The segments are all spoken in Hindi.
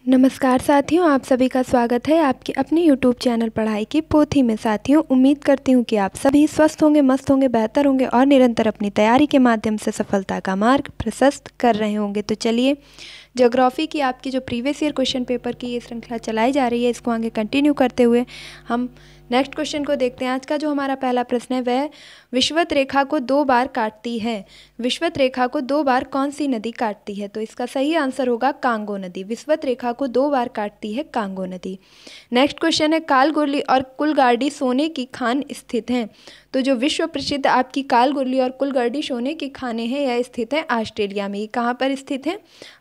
नमस्कार साथियों, आप सभी का स्वागत है आपके अपने यूट्यूब चैनल पढ़ाई की पोथी में। साथियों, उम्मीद करती हूँ कि आप सभी स्वस्थ होंगे, मस्त होंगे, बेहतर होंगे और निरंतर अपनी तैयारी के माध्यम से सफलता का मार्ग प्रशस्त कर रहे होंगे। तो चलिए, ज्योग्राफी की आपकी जो प्रीवियस ईयर क्वेश्चन पेपर की ये श्रृंखला चलाई जा रही है, इसको आगे कंटिन्यू करते हुए हम नेक्स्ट क्वेश्चन को देखते हैं। आज का जो हमारा पहला प्रश्न है वह विषुवत रेखा को 2 बार काटती है। विषुवत रेखा को 2 बार कौन सी नदी काटती है? तो इसका सही आंसर होगा कांगो नदी। विषुवत रेखा को 2 बार काटती है कांगो नदी। नेक्स्ट क्वेश्चन है, कालगुरली और कुलगाड़ी सोने की खान स्थित हैं। तो जो विश्व प्रसिद्ध आपकी कालगुरली और कुलगाड़ी सोने की खाने हैं, यह स्थित है ऑस्ट्रेलिया में। ये कहाँ पर स्थित है?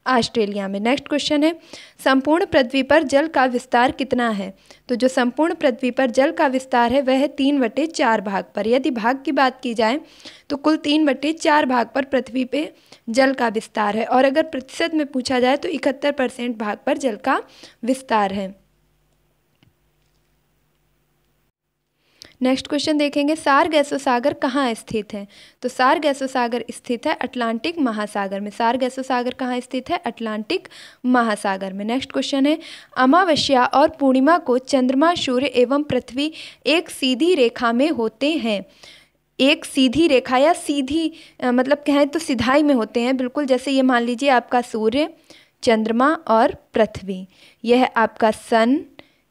ऑस्ट्रेलिया में। नेक्स्ट क्वेश्चन है, संपूर्ण पृथ्वी पर जल का विस्तार कितना है? तो जो संपूर्ण पृथ्वी पर जल का विस्तार है वह है 3/4 भाग पर। यदि भाग की बात की जाए तो कुल 3/4 भाग पर पृथ्वी पे जल का विस्तार है, और अगर प्रतिशत में पूछा जाए तो 71% भाग पर जल का विस्तार है। नेक्स्ट क्वेश्चन देखेंगे, सार गैसो सागर कहाँ स्थित है? तो सार गैसो सागर स्थित है अटलांटिक महासागर में। सार गैसो सागर कहाँ स्थित है? अटलांटिक महासागर में। नेक्स्ट क्वेश्चन है, अमावस्या और पूर्णिमा को चंद्रमा, सूर्य एवं पृथ्वी एक सीधी रेखा में होते हैं। एक सीधी रेखा या सीधी मतलब कहें तो सिधाई में होते हैं, बिल्कुल जैसे ये मान लीजिए आपका सूर्य, चंद्रमा और पृथ्वी। यह है आपका सन,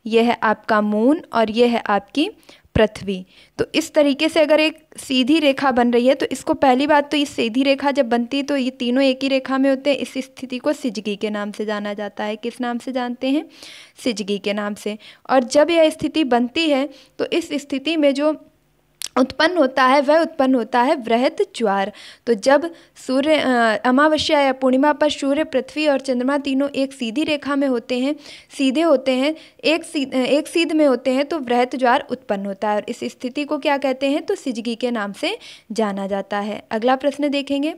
यह है आपका मून और यह है आपकी पृथ्वी। तो इस तरीके से अगर एक सीधी रेखा बन रही है तो इसको, पहली बात तो ये सीधी रेखा जब बनती है तो ये तीनों एक ही रेखा में होते हैं। इस स्थिति को सिजगी के नाम से जाना जाता है। किस नाम से जानते हैं? सिजगी के नाम से। और जब यह स्थिति बनती है तो इस स्थिति में जो उत्पन्न होता है वह उत्पन्न होता है वृहत ज्वार। तो जब सूर्य अमावस्या या पूर्णिमा पर सूर्य, पृथ्वी और चंद्रमा तीनों एक सीधी रेखा में होते हैं, सीधे होते हैं, एक सीध में होते हैं, तो वृहत ज्वार उत्पन्न होता है। और इस स्थिति को क्या कहते हैं? तो सिजगी के नाम से जाना जाता है। अगला प्रश्न देखेंगे,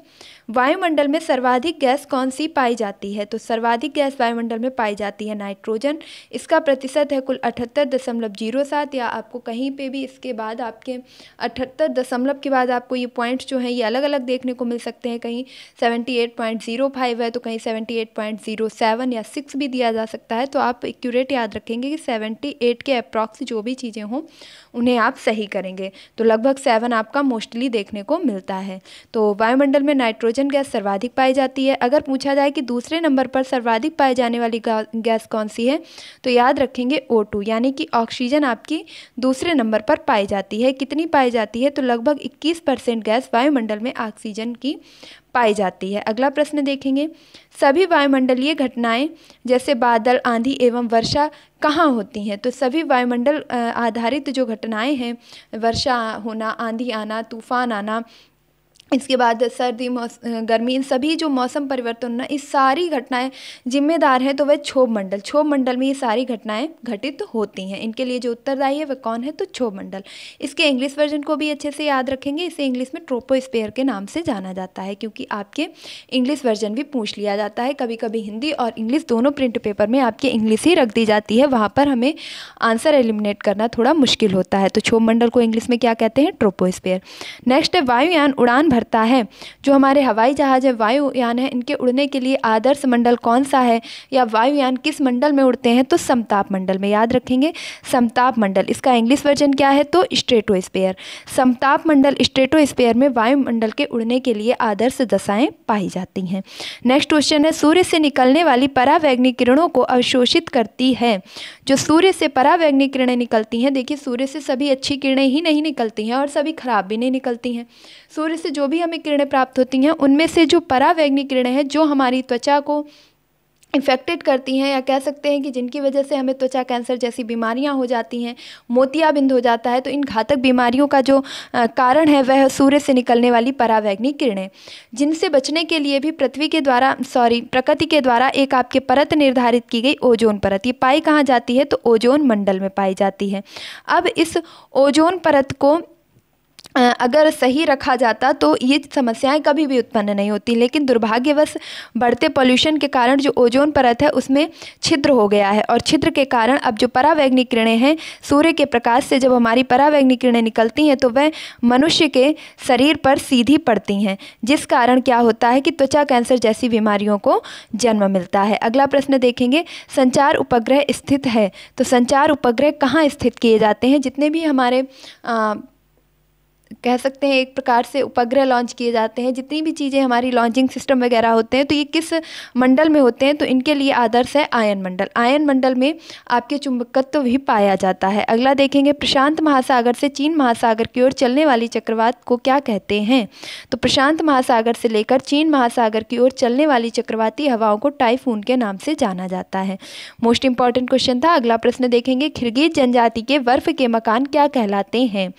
वायुमंडल में सर्वाधिक गैस कौन सी पाई जाती है? तो सर्वाधिक गैस वायुमंडल में पाई जाती है नाइट्रोजन। इसका प्रतिशत है कुल 78.07, या आपको कहीं पे भी इसके बाद आपके 78 दशमलव के बाद आपको ये पॉइंट्स जो हैं ये अलग अलग देखने को मिल सकते हैं। कहीं 78.05 है तो कहीं 78.07 या 6 भी दिया जा सकता है। तो आप एक्यूरेट याद रखेंगे कि 78 के अप्रॉक्स जो भी चीज़ें हों उन्हें आप सही करेंगे। तो लगभग 7 आपका मोस्टली देखने को मिलता है। तो वायुमंडल में नाइट्रोजन गैस सर्वाधिक पाई जाती है। अगर पूछा जाए कि दूसरे नंबर पर सर्वाधिक पाई जाने वाली गैस कौन सी है, तो याद रखेंगे O2, यानी कि ऑक्सीजन आपकी दूसरे नंबर पर पाई जाती है। कितनी पाई जाती है? तो लगभग 21% गैस वायुमंडल में ऑक्सीजन की पाई जाती है। अगला प्रश्न देखेंगे, सभी वायुमंडलीय घटनाएं जैसे बादल, आंधी एवं वर्षा कहाँ होती हैं? तो सभी वायुमंडल आधारित जो घटनाएं हैं, वर्षा होना, आंधी आना, तूफान आना, इसके बाद सर्दी, गर्मी, इन सभी जो मौसम परिवर्तन ना, इस सारी घटनाएं जिम्मेदार हैं तो वह क्षोभ मंडल, क्षोभ मंडल में ये सारी घटनाएं घटित होती हैं। इनके लिए जो उत्तरदायी है वह कौन है? तो क्षोभ मंडल। इसके इंग्लिश वर्जन को भी अच्छे से याद रखेंगे। इसे इंग्लिश में ट्रोपोस्फेयर के नाम से जाना जाता है, क्योंकि आपके इंग्लिश वर्जन भी पूछ लिया जाता है। कभी कभी हिंदी और इंग्लिश दोनों प्रिंट पेपर में आपके इंग्लिश ही रख दी जाती है, वहाँ पर हमें आंसर एलिमिनेट करना थोड़ा मुश्किल होता है। तो क्षोभ मंडल को इंग्लिश में क्या कहते हैं? ट्रोपोस्फेयर। नेक्स्ट है, वायुयान उड़ान भरता है। जो हमारे हवाई जहाज है, वायुयान है, इनके उड़ने के लिए आदर्श मंडल कौन सा है, या वायुयान किस मंडल में उड़ते हैं? तो समताप मंडल में। याद रखेंगे, समताप मंडल। इसका इंग्लिश वर्जन क्या है? तो स्ट्रेटोस्फेयर। समताप मंडल, स्ट्रेटोस्फेयर में वायुमंडल के उड़ने के लिए आदर्श दशाएं पाई जाती हैं। नेक्स्ट क्वेश्चन है, सूर्य से निकलने वाली परावैंगनिक किरणों को अवशोषित करती है। जो सूर्य से परावैंगनिक किरणें निकलती हैं, देखिए सूर्य से सभी अच्छी किरणें ही नहीं निकलती हैं और सभी खराब भी नहीं निकलती हैं। सूर्य से जो भी हमें किरणें प्राप्त होती हैं उनमें से जो परावैंगनिक किरणें हैं, जो हमारी त्वचा को इफेक्टेड करती हैं, या कह सकते हैं कि जिनकी वजह से हमें त्वचा कैंसर जैसी बीमारियां हो जाती हैं, मोतियाबिंद हो जाता है, तो इन घातक बीमारियों का जो कारण है वह सूर्य से निकलने वाली परावैंगनिक किरणें। जिनसे बचने के लिए भी प्रकृति के द्वारा एक आपके परत निर्धारित की गई, ओजोन परत। ये पाई कहाँ जाती है? तो ओजोन मंडल में पाई जाती है। अब इस ओजोन परत को अगर सही रखा जाता तो ये समस्याएं कभी भी उत्पन्न नहीं होती, लेकिन दुर्भाग्यवश बढ़ते पॉल्यूशन के कारण जो ओजोन परत है उसमें छिद्र हो गया है, और छिद्र के कारण अब जो परावैंगनिक किरणें हैं, सूर्य के प्रकाश से जब हमारी परावैंगनिक किरणें निकलती हैं तो वह मनुष्य के शरीर पर सीधी पड़ती हैं, जिस कारण क्या होता है कि त्वचा कैंसर जैसी बीमारियों को जन्म मिलता है। अगला प्रश्न देखेंगे, संचार उपग्रह स्थित है। तो संचार उपग्रह कहाँ स्थित किए जाते हैं? जितने भी हमारे कह सकते हैं एक प्रकार से उपग्रह लॉन्च किए जाते हैं, जितनी भी चीज़ें हमारी लॉन्चिंग सिस्टम वगैरह होते हैं, तो ये किस मंडल में होते हैं? तो इनके लिए आदर्श है आयन मंडल। आयन मंडल में आपके चुंबकत्व भी पाया जाता है। अगला देखेंगे, प्रशांत महासागर से चीन महासागर की ओर चलने वाली चक्रवात को क्या कहते हैं? तो प्रशांत महासागर से लेकर चीन महासागर की ओर चलने वाली चक्रवाती हवाओं को टाइफून के नाम से जाना जाता है। मोस्ट इंपॉर्टेंट क्वेश्चन था। अगला प्रश्न देखेंगे, किर्गिज जनजाति के बर्फ के मकान क्या कहलाते हैं?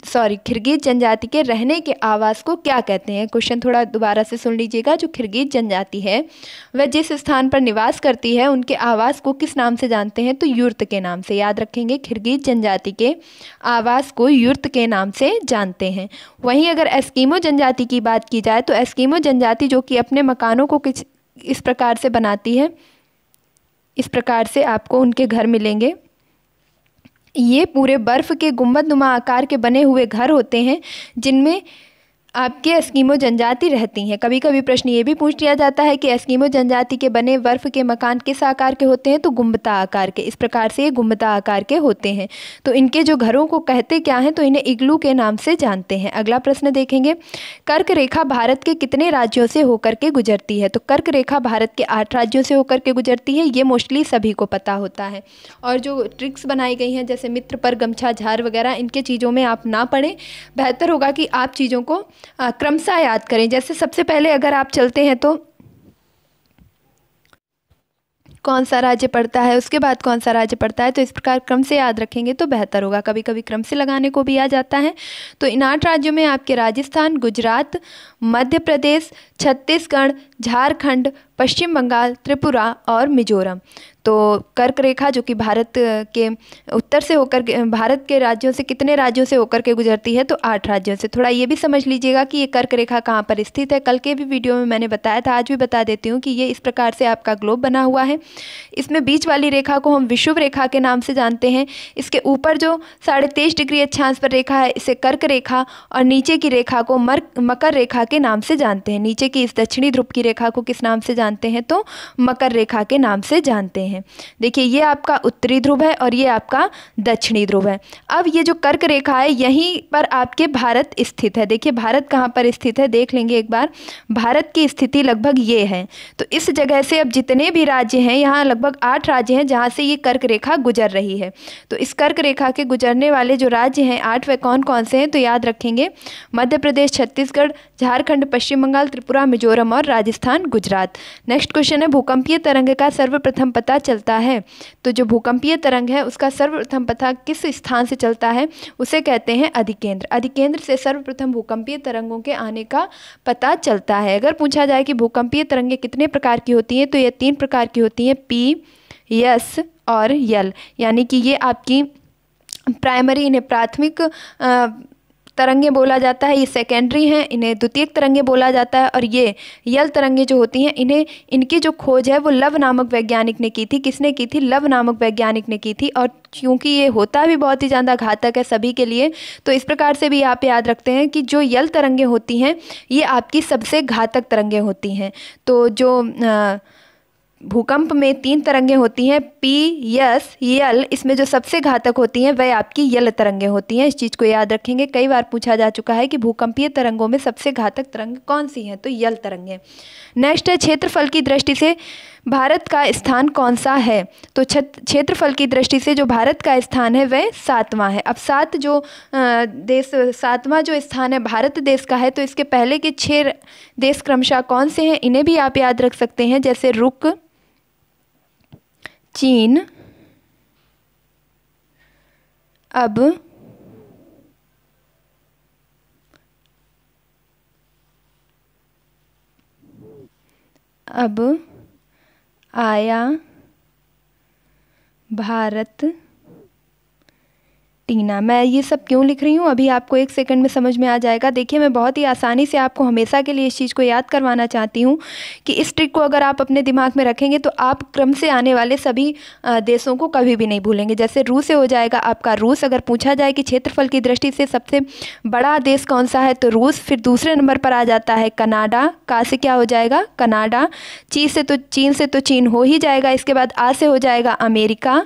किर्गिज जनजाति के रहने के आवास को क्या कहते हैं? क्वेश्चन थोड़ा दोबारा से सुन लीजिएगा। जो किर्गिज जनजाति है वह जिस स्थान पर निवास करती है उनके आवास को किस नाम से जानते हैं? तो युर्त के नाम से। याद रखेंगे, किर्गिज जनजाति के आवास को युर्त के नाम से जानते हैं। वहीं अगर एस्किमो जनजाति की बात की जाए तो एस्किमो जनजाति जो कि अपने मकानों को किस इस प्रकार से बनाती है, इस प्रकार से आपको उनके घर मिलेंगे। ये पूरे बर्फ के गुंबदनुमा आकार के बने हुए घर होते हैं जिनमें आपके एस्किमो जनजाति रहती हैं। कभी कभी प्रश्न ये भी पूछ लिया जाता है कि एस्किमो जनजाति के बने बर्फ के मकान किस आकार के होते हैं? तो गुंबदा आकार के। इस प्रकार से ये गुंबदा आकार के होते हैं। तो इनके जो घरों को कहते क्या हैं? तो इन्हें इग्लू के नाम से जानते हैं। अगला प्रश्न देखेंगे, कर्क रेखा भारत के कितने राज्यों से होकर के गुजरती है? तो कर्क रेखा भारत के 8 राज्यों से होकर के गुजरती है। ये मोस्टली सभी को पता होता है। और जो ट्रिक्स बनाई गई हैं जैसे मित्र पर गमछा झार वगैरह, इनके चीज़ों में आप ना पढ़ें। बेहतर होगा कि आप चीज़ों को क्रमशः याद करें। जैसे सबसे पहले अगर आप चलते हैं तो कौन सा राज्य पड़ता है, उसके बाद कौन सा राज्य पड़ता है, तो इस प्रकार क्रम से याद रखेंगे तो बेहतर होगा। कभी कभी क्रम से लगाने को भी आ जाता है। तो इन 8 राज्यों में आपके राजस्थान, गुजरात, मध्य प्रदेश, छत्तीसगढ़, झारखंड, पश्चिम बंगाल, त्रिपुरा और मिजोरम। तो कर्क रेखा जो कि भारत के उत्तर से होकर भारत के राज्यों से कितने राज्यों से होकर के गुजरती है? तो 8 राज्यों से। थोड़ा ये भी समझ लीजिएगा कि ये कर्क रेखा कहाँ पर स्थित है। कल के भी वीडियो में मैंने बताया था, आज भी बता देती हूँ कि ये इस प्रकार से आपका ग्लोब बना हुआ है। इसमें बीच वाली रेखा को हम विषुव रेखा के नाम से जानते हैं। इसके ऊपर जो 23.5 डिग्री अक्षांश पर रेखा है इसे कर्क रेखा, और नीचे की रेखा को मकर रेखा के नाम से जानते हैं। नीचे की इस दक्षिणी ध्रुव की रेखा को किस नाम से जानते हैं? तो मकर रेखा के नाम से जानते हैं। देखिए, ये आपका उत्तरी ध्रुव है और ये आपका दक्षिणी ध्रुव है। अब ये जो कर्क रेखा है यहीं पर आपके भारत स्थित है। देखिए भारत कहाँ पर स्थित है, देख लेंगे एक बार। भारत की स्थिति लगभग ये है। तो इस जगह से अब जितने भी राज्य हैं, यहाँ लगभग 8 राज्य हैं जहाँ से ये कर्क रेखा गुजर रही है। तो इस कर्क रेखा के गुजरने वाले जो राज्य हैं 8, वे कौन कौन से हैं? तो याद रखेंगे, मध्य प्रदेश, छत्तीसगढ़, झारखंड, पश्चिम बंगाल, त्रिपुरा, मिजोरम और राजस्थान, गुजरात। नेक्स्ट क्वेश्चन है, भूकंपीय तरंग का सर्वप्रथम पता चलता है। तो जो भूकंपीय तरंग है उसका सर्वप्रथम पता किस स्थान से चलता है? उसे कहते हैं अधिकेंद्र। अधिकेंद्र से सर्वप्रथम भूकंपीय तरंगों के आने का पता चलता है। अगर पूछा जाए कि भूकंपीय तरंगें कितने प्रकार की होती हैं, तो ये 3 प्रकार की होती हैं, पी, एस और यल। यानी कि ये आपकी प्राइमरी, इन्हें प्राथमिक तरंगें बोला जाता है। ये सेकेंडरी हैं, इन्हें द्वितीयक तरंगें बोला जाता है। और ये यल तरंगें जो होती हैं, इनकी जो खोज है वो लव नामक वैज्ञानिक ने की थी। किसने की थी? लव नामक वैज्ञानिक ने की थी। और क्योंकि ये होता भी बहुत ही ज़्यादा घातक है सभी के लिए, तो इस प्रकार से भी आप याद रखते हैं कि जो यल तरंगें होती हैं ये आपकी सबसे घातक तरंगें होती हैं। तो जो भूकंप में 3 तरंगें होती हैं, पी, एस, यल। इसमें जो सबसे घातक होती हैं वह आपकी यल तरंगें होती हैं। इस चीज़ को याद रखेंगे। कई बार पूछा जा चुका है कि भूकंपीय तरंगों में सबसे घातक तरंग कौन सी हैं? तो यल तरंगें। नेक्स्ट है, क्षेत्रफल की दृष्टि से भारत का स्थान कौन सा है? तो क्षेत्रफल की दृष्टि से जो भारत का स्थान है वह 7वां है। अब 7वां जो स्थान है भारत देश का है, तो इसके पहले के 6 देश क्रमशः कौन से हैं? इन्हें भी आप याद रख सकते हैं, जैसे रुक, चीन, अब आया भारत टीना। मैं ये सब क्यों लिख रही हूँ अभी आपको 1 सेकंड में समझ में आ जाएगा। देखिए, मैं बहुत ही आसानी से आपको हमेशा के लिए इस चीज़ को याद करवाना चाहती हूँ कि इस ट्रिक को अगर आप अपने दिमाग में रखेंगे तो आप क्रम से आने वाले सभी देशों को कभी भी नहीं भूलेंगे। जैसे रूस से हो जाएगा आपका रूस। अगर पूछा जाए कि क्षेत्रफल की दृष्टि से सबसे बड़ा देश कौन सा है तो रूस। फिर दूसरे नंबर पर आ जाता है कनाडा। का से क्या हो जाएगा? कनाडा। चीन से तो चीन हो ही जाएगा। इसके बाद आ से हो जाएगा अमेरिका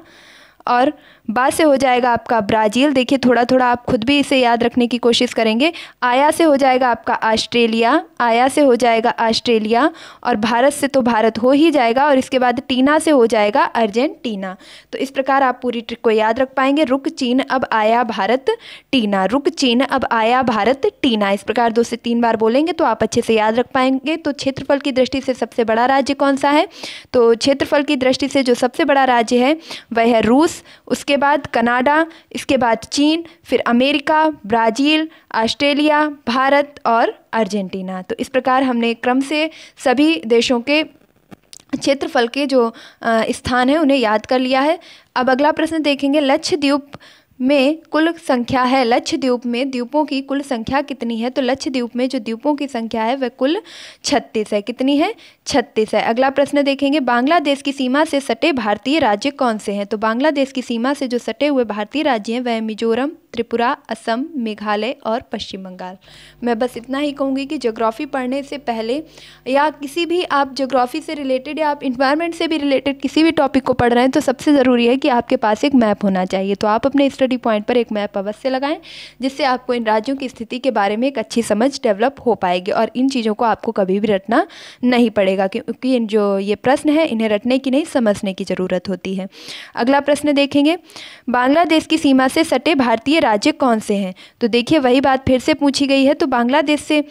और बा से हो जाएगा आपका ब्राज़ील। देखिए, थोड़ा थोड़ा आप खुद भी इसे याद रखने की कोशिश करेंगे। आया से हो जाएगा आपका ऑस्ट्रेलिया। आया से हो जाएगा ऑस्ट्रेलिया और भारत से तो भारत हो ही जाएगा और इसके बाद टीना से हो जाएगा अर्जेंटीना। तो इस प्रकार आप पूरी ट्रिक को याद रख पाएंगे। रुक चीन अब आया भारत टीना। रुक चीन अब आया भारत टीना। इस प्रकार 2 से 3 बार बोलेंगे तो आप अच्छे से याद रख पाएंगे। तो क्षेत्रफल की दृष्टि से सबसे बड़ा राज्य कौन सा है? तो क्षेत्रफल की दृष्टि से जो सबसे बड़ा राज्य है वह है रूस, उसके बाद कनाडा, इसके बाद चीन, फिर अमेरिका, ब्राज़ील, ऑस्ट्रेलिया, भारत और अर्जेंटीना। तो इस प्रकार हमने क्रम से सभी देशों के क्षेत्रफल के जो स्थान है उन्हें याद कर लिया है। अब अगला प्रश्न देखेंगे। लक्षद्वीप में कुल संख्या है। लक्षद्वीप में द्वीपों की कुल संख्या कितनी है? तो लक्षद्वीप में जो द्वीपों की संख्या है वह कुल 36 है। कितनी है? 36 है। अगला प्रश्न देखेंगे। बांग्लादेश की सीमा से सटे भारतीय राज्य कौन से हैं? तो बांग्लादेश की सीमा से जो सटे हुए भारतीय राज्य हैं वह मिजोरम, त्रिपुरा, असम, मेघालय और पश्चिम बंगाल। मैं बस इतना ही कहूँगी कि ज्योग्राफी पढ़ने से पहले या किसी भी आप ज्योग्राफी से रिलेटेड या आप इन्वायरमेंट से भी रिलेटेड किसी भी टॉपिक को पढ़ रहे हैं तो सबसे ज़रूरी है कि आपके पास एक मैप होना चाहिए। तो आप अपने स्टडी पॉइंट पर एक मैप अवश्य लगाएं जिससे आपको इन राज्यों की स्थिति के बारे में एक अच्छी समझ डेवलप हो पाएगी और इन चीज़ों को आपको कभी भी रटना नहीं पड़ेगा क्योंकि जो ये प्रश्न है इन्हें रटने की नहीं समझने की ज़रूरत होती है। अगला प्रश्न देखेंगे। बांग्लादेश की सीमा से सटे भारतीय राज्य कौन से हैं? तो देखिए, वही बात फिर से पूछी गई है। तो बांग्लादेश से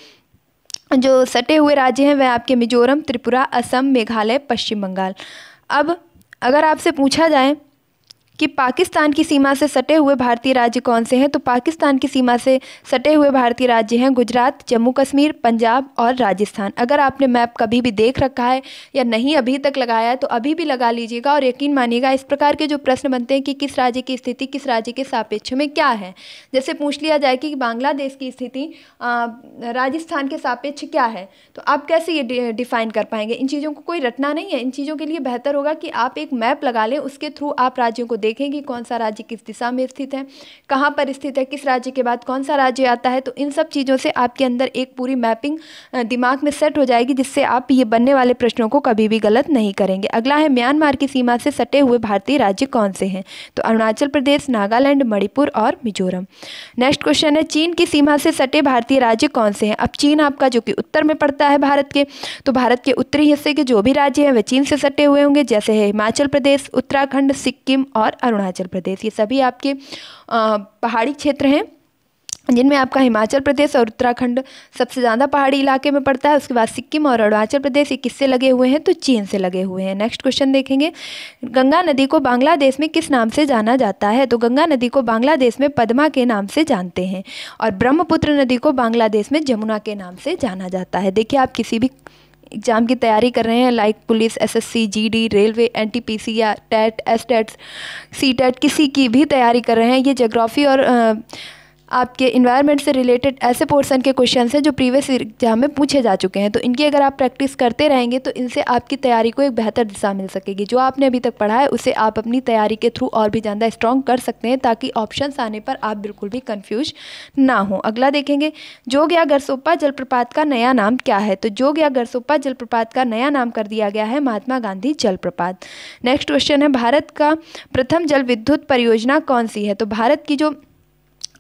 जो सटे हुए राज्य हैं वह आपके मिजोरम, त्रिपुरा, असम, मेघालय, पश्चिम बंगाल। अब अगर आपसे पूछा जाए कि पाकिस्तान की सीमा से सटे हुए भारतीय राज्य कौन से हैं? तो पाकिस्तान की सीमा से सटे हुए भारतीय राज्य हैं गुजरात, जम्मू कश्मीर, पंजाब और राजस्थान। अगर आपने मैप कभी भी देख रखा है या नहीं अभी तक लगाया है तो अभी भी लगा लीजिएगा और यकीन मानिएगा इस प्रकार के जो प्रश्न बनते हैं कि किस राज्य की स्थिति किस राज्य के सापेक्ष में क्या है, जैसे पूछ लिया जाए कि बांग्लादेश की स्थिति राजस्थान के सापेक्ष क्या है, तो आप कैसे ये डिफाइन कर पाएंगे? इन चीज़ों को कोई रटना नहीं है। इन चीज़ों के लिए बेहतर होगा कि आप एक मैप लगा लें, उसके थ्रू आप राज्यों को देखें कि कौन सा राज्य किस दिशा में स्थित है, कहाँ पर स्थित है, किस राज्य के बाद कौन सा राज्य आता है। तो इन सब चीज़ों से आपके अंदर एक पूरी मैपिंग दिमाग में सेट हो जाएगी जिससे आप ये बनने वाले प्रश्नों को कभी भी गलत नहीं करेंगे। अगला है म्यांमार की सीमा से सटे हुए भारतीय राज्य कौन से हैं? तो अरुणाचल प्रदेश, नागालैंड, मणिपुर और मिजोरम। नेक्स्ट क्वेश्चन है। चीन की सीमा से सटे भारतीय राज्य कौन से हैं? अब चीन आपका जो कि उत्तर में पड़ता है भारत के, तो भारत के उत्तरी हिस्से के जो भी राज्य हैं वे चीन से सटे हुए होंगे, जैसे है हिमाचल प्रदेश, उत्तराखंड, सिक्किम और अरुणाचल प्रदेश। ये सभी आपके पहाड़ी क्षेत्र हैं जिनमें आपका हिमाचल प्रदेश और उत्तराखंड सबसे ज़्यादा पहाड़ी इलाके में पड़ता है। उसके बाद सिक्किम और अरुणाचल प्रदेश ये किससे लगे हुए हैं? तो चीन से लगे हुए हैं। नेक्स्ट क्वेश्चन देखेंगे। गंगा नदी को बांग्लादेश में किस नाम से जाना जाता है? तो गंगा नदी को बांग्लादेश में पद्मा के नाम से जानते हैं और ब्रह्मपुत्र नदी को बांग्लादेश में जमुना के नाम से जाना जाता है। देखिए, आप किसी भी एग्ज़ाम की तैयारी कर रहे हैं like police, SSC, GD, railway, NTPC या टेट, एसटेट, सीटेट, किसी की भी तैयारी कर रहे हैं, ये ज्योग्राफी और आपके इन्वायरमेंट से रिलेटेड ऐसे पोर्शन के क्वेश्चन हैं जो प्रीवियस एग्जाम में पूछे जा चुके हैं। तो इनकी अगर आप प्रैक्टिस करते रहेंगे तो इनसे आपकी तैयारी को एक बेहतर दिशा मिल सकेगी। जो आपने अभी तक पढ़ा है उसे आप अपनी तैयारी के थ्रू और भी ज़्यादा स्ट्रॉन्ग कर सकते हैं ताकि ऑप्शंस आने पर आप बिल्कुल भी कन्फ्यूज ना हो। अगला देखेंगे। जोग या गरसोप्पा जलप्रपात का नया नाम क्या है? तो जोग या गरसोप्पा जलप्रपात का नया नाम कर दिया गया है महात्मा गांधी जलप्रपात। नेक्स्ट क्वेश्चन है। भारत का प्रथम जल विद्युत परियोजना कौन सी है? तो भारत की जो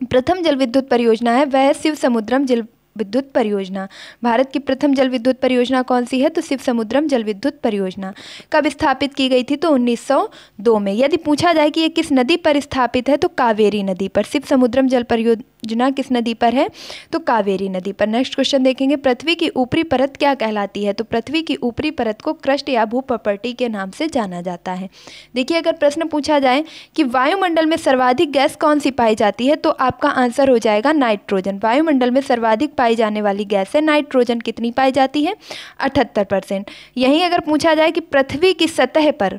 प्रथम जल विद्युत परियोजना है वह है शिव समुद्रम जल विद्युत परियोजना। भारत की प्रथम जल विद्युत परियोजना कौन सी है? तो शिव समुद्रम जल विद्युत परियोजना। कब स्थापित की गई थी? तो 1902 में। यदि पूछा जाए कि ये किस नदी पर स्थापित है तो कावेरी नदी पर। शिव समुद्रम जल परियोजना किस नदी पर है? तो कावेरी नदी पर। नेक्स्ट क्वेश्चन देखेंगे। पृथ्वी की ऊपरी परत क्या कहलाती है? तो पृथ्वी की ऊपरी परत को क्रस्ट या भूप्रपर्टी के नाम से जाना जाता है। देखिए, अगर प्रश्न पूछा जाए कि वायुमंडल में सर्वाधिक गैस कौन सी पाई जाती है तो आपका आंसर हो जाएगा नाइट्रोजन। वायुमंडल में सर्वाधिक पाई जाने वाली गैस है नाइट्रोजन। कितनी पाई जाती है? 78%। यहीं अगर पूछा जाए कि पृथ्वी की सतह पर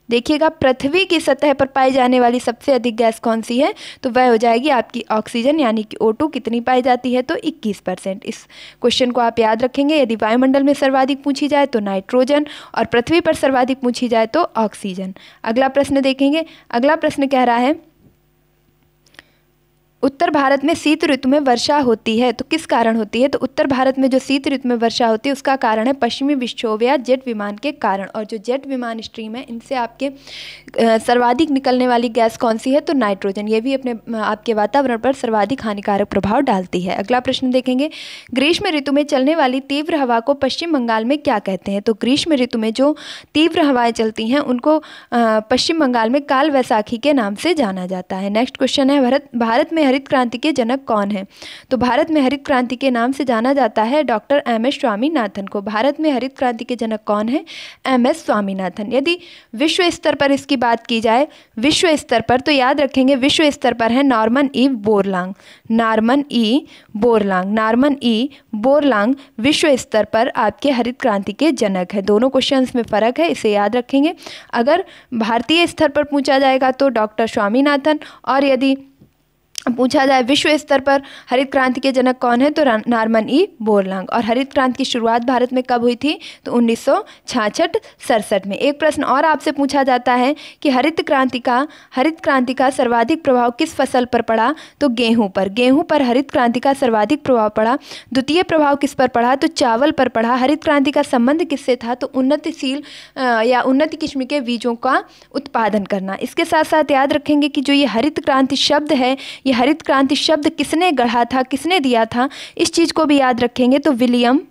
देखिएगा पृथ्वी की सतह पर पाई जाने वाली सबसे अधिक गैस कौन सी है, तो वह हो जाएगी आपकी ऑक्सीजन यानी कि O2। कितनी पाई जाती है, तो 21%। इस क्वेश्चन को आप याद रखेंगे। यदि वायुमंडल में सर्वाधिक पूछी जाए तो नाइट्रोजन, और पृथ्वी पर सर्वाधिक पूछी जाए तो ऑक्सीजन। अगला प्रश्न देखेंगे। अगला प्रश्न कह रहा है उत्तर भारत में शीत ऋतु में वर्षा होती है तो किस कारण होती है, तो उत्तर भारत में जो शीत ऋतु में वर्षा होती है उसका कारण है पश्चिमी विक्षोभ या जेट विमान के कारण। और जो जेट विमान स्ट्रीम है इनसे आपके सर्वाधिक निकलने वाली गैस कौन सी है, तो नाइट्रोजन। ये भी अपने आपके वातावरण पर सर्वाधिक हानिकारक प्रभाव डालती है। अगला प्रश्न देखेंगे। ग्रीष्म ऋतु में चलने वाली तीव्र हवा को पश्चिम बंगाल में क्या कहते हैं, तो ग्रीष्म ऋतु में जो तीव्र हवाएं चलती हैं उनको पश्चिम बंगाल में काल वैसाखी के नाम से जाना जाता है। नेक्स्ट क्वेश्चन है भारत में हरित क्रांति के जनक कौन है, तो भारत में हरित क्रांति के नाम से जाना जाता है डॉक्टर MS स्वामीनाथन को। भारत में हरित क्रांति के जनक कौन है, MS स्वामीनाथन। यदि विश्व स्तर पर इसकी बात की जाए, विश्व स्तर पर, तो याद रखेंगे विश्व स्तर पर है Norman E Borlaug. Norman E Borlaug, Norman E Borlaug विश्व स्तर पर आपके हरित क्रांति के जनक है। दोनों क्वेश्चंस में फर्क है, इसे याद रखेंगे। अगर भारतीय स्तर पर पूछा जाएगा तो डॉक्टर स्वामीनाथन, और यदि पूछा जाए विश्व स्तर पर हरित क्रांति के जनक कौन है, तो नॉर्मन ई बोरलॉग। और हरित क्रांति की शुरुआत भारत में कब हुई थी, तो 1966-67 में। एक प्रश्न और आपसे पूछा जाता है कि हरित क्रांति का सर्वाधिक प्रभाव किस फसल पर पड़ा, तो गेहूं पर। गेहूं पर हरित क्रांति का सर्वाधिक प्रभाव पड़ा। द्वितीय प्रभाव किस पर पड़ा, तो चावल पर पड़ा। हरित क्रांति का संबंध किससे था, तो उन्नतिशील या उन्नत किस्म के बीजों का उत्पादन करना। इसके साथ साथ याद रखेंगे कि जो ये हरित क्रांति शब्द है, ये हरित क्रांति शब्द किसने गढ़ा था, किसने दिया था, इस चीज़ को भी याद रखेंगे, तो विलियम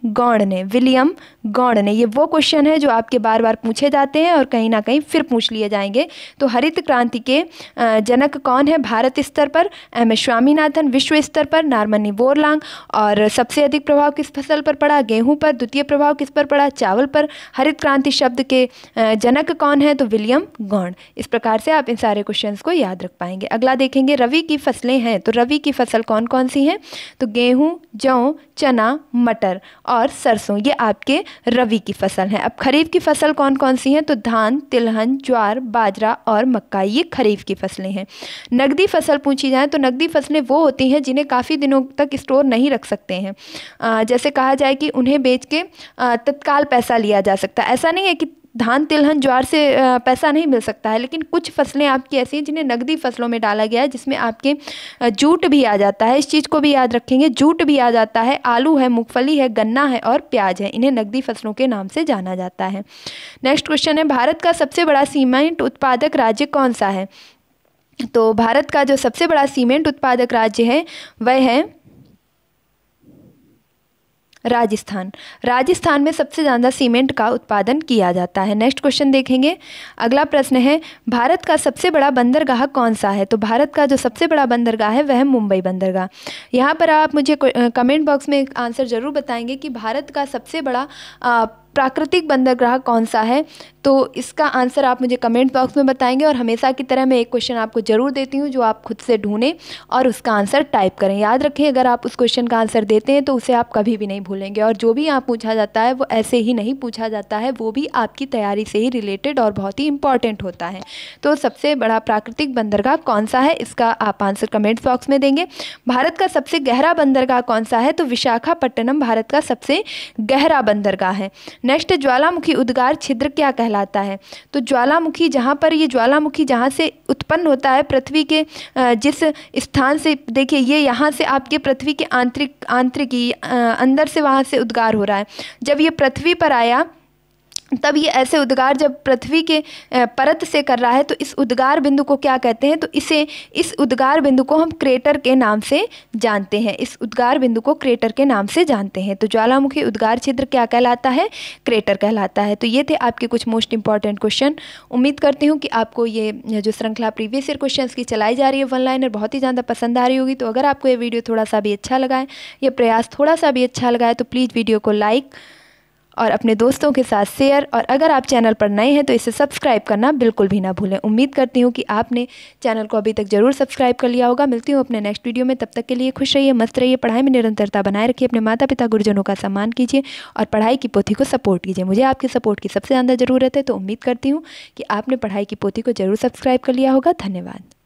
गॉड ने। विलियम गॉड ने। ये वो क्वेश्चन है जो आपके बार बार पूछे जाते हैं और कहीं ना कहीं फिर पूछ लिए जाएंगे। तो हरित क्रांति के जनक कौन है, भारत स्तर पर MS स्वामीनाथन, विश्व स्तर पर नॉर्मन ई बोरलॉग। और सबसे अधिक प्रभाव किस फसल पर पड़ा, गेहूं पर। द्वितीय प्रभाव किस पर पड़ा, चावल पर। हरित क्रांति शब्द के जनक कौन है, तो विलियम गॉड। इस प्रकार से आप इन सारे क्वेश्चंस को याद रख पाएंगे। अगला देखेंगे रवि की फसलें हैं, तो रवि की फसल कौन कौन सी हैं, तो गेहूं, जौ, चना, मटर और सरसों, ये आपके रवि की फसल है। अब खरीफ की फसल कौन कौन सी हैं, तो धान, तिलहन, ज्वार, बाजरा और मक्का, ये खरीफ की फसलें हैं। नकदी फसल पूछी जाए तो नकदी फसलें वो होती हैं जिन्हें काफ़ी दिनों तक स्टोर नहीं रख सकते हैं। जैसे कहा जाए कि उन्हें बेच के तत्काल पैसा लिया जा सकता है। ऐसा नहीं है कि धान, तिलहन, ज्वार से पैसा नहीं मिल सकता है, लेकिन कुछ फसलें आपकी ऐसी हैं जिन्हें नकदी फसलों में डाला गया है, जिसमें आपके जूट भी आ जाता है। इस चीज़ को भी याद रखेंगे, जूट भी आ जाता है, आलू है, मूंगफली है, गन्ना है और प्याज है। इन्हें नकदी फसलों के नाम से जाना जाता है। नेक्स्ट क्वेश्चन है भारत का सबसे बड़ा सीमेंट उत्पादक राज्य कौन सा है, तो भारत का जो सबसे बड़ा सीमेंट उत्पादक राज्य है वह है राजस्थान। राजस्थान में सबसे ज़्यादा सीमेंट का उत्पादन किया जाता है। नेक्स्ट क्वेश्चन देखेंगे। अगला प्रश्न है भारत का सबसे बड़ा बंदरगाह कौन सा है, तो भारत का जो सबसे बड़ा बंदरगाह है वह मुंबई बंदरगाह। यहाँ पर आप मुझे कमेंट बॉक्स में एक आंसर ज़रूर बताएंगे कि भारत का सबसे बड़ा प्राकृतिक बंदरगाह कौन सा है, तो इसका आंसर आप मुझे कमेंट बॉक्स में बताएंगे। और हमेशा की तरह मैं एक क्वेश्चन आपको ज़रूर देती हूँ जो आप खुद से ढूंढें और उसका आंसर टाइप करें। याद रखें, अगर आप उस क्वेश्चन का आंसर देते हैं तो उसे आप कभी भी नहीं भूलेंगे। और जो भी यहाँ पूछा जाता है वो ऐसे ही नहीं पूछा जाता है, वो भी आपकी तैयारी से ही रिलेटेड और बहुत ही इंपॉर्टेंट होता है। तो सबसे बड़ा प्राकृतिक बंदरगाह कौन सा है, इसका आप आंसर कमेंट बॉक्स में देंगे। भारत का सबसे गहरा बंदरगाह कौन सा है, तो विशाखापट्टनम भारत का सबसे गहरा बंदरगाह है। नेक्स्ट, ज्वालामुखी उद्गार छिद्र क्या कहलाता है, तो ज्वालामुखी जहाँ पर ये ज्वालामुखी जहाँ से उत्पन्न होता है पृथ्वी के जिस स्थान से, देखिए ये यहाँ से आपके पृथ्वी के आंतरिकी अंदर से वहाँ से उद्गार हो रहा है। जब ये पृथ्वी पर आया तब ये ऐसे उद्गार जब पृथ्वी के परत से कर रहा है तो इस उद्गार बिंदु को क्या कहते हैं, तो इस उद्गार बिंदु को हम क्रेटर के नाम से जानते हैं। इस उद्गार बिंदु को क्रेटर के नाम से जानते हैं। तो ज्वालामुखी उद्गार छिद्र क्या कहलाता है, क्रेटर कहलाता है। तो ये थे आपके कुछ मोस्ट इंपॉर्टेंट क्वेश्चन। उम्मीद करती हूँ कि आपको ये जो श्रृंखला प्रीवियस ईयर क्वेश्चन की चलाई जा रही है वन लाइनर बहुत ही ज़्यादा पसंद आ रही होगी। तो अगर आपको ये वीडियो थोड़ा सा भी अच्छा लगा है, ये प्रयास थोड़ा सा भी अच्छा लगा है, तो प्लीज़ वीडियो को लाइक और अपने दोस्तों के साथ शेयर, और अगर आप चैनल पर नए हैं तो इसे सब्सक्राइब करना बिल्कुल भी ना भूलें। उम्मीद करती हूँ कि आपने चैनल को अभी तक जरूर सब्सक्राइब कर लिया होगा। मिलती हूँ अपने नेक्स्ट वीडियो में, तब तक के लिए खुश रहिए, मस्त रहिए, पढ़ाई में निरंतरता बनाए रखिए, अपने माता पिता गुरुजनों का सम्मान कीजिए और पढ़ाई की पोथी को सपोर्ट कीजिए। मुझे आपके सपोर्ट की सबसे ज़्यादा ज़रूरत है, तो उम्मीद करती हूँ कि आपने पढ़ाई की पोथी को जरूर सब्सक्राइब कर लिया होगा। धन्यवाद।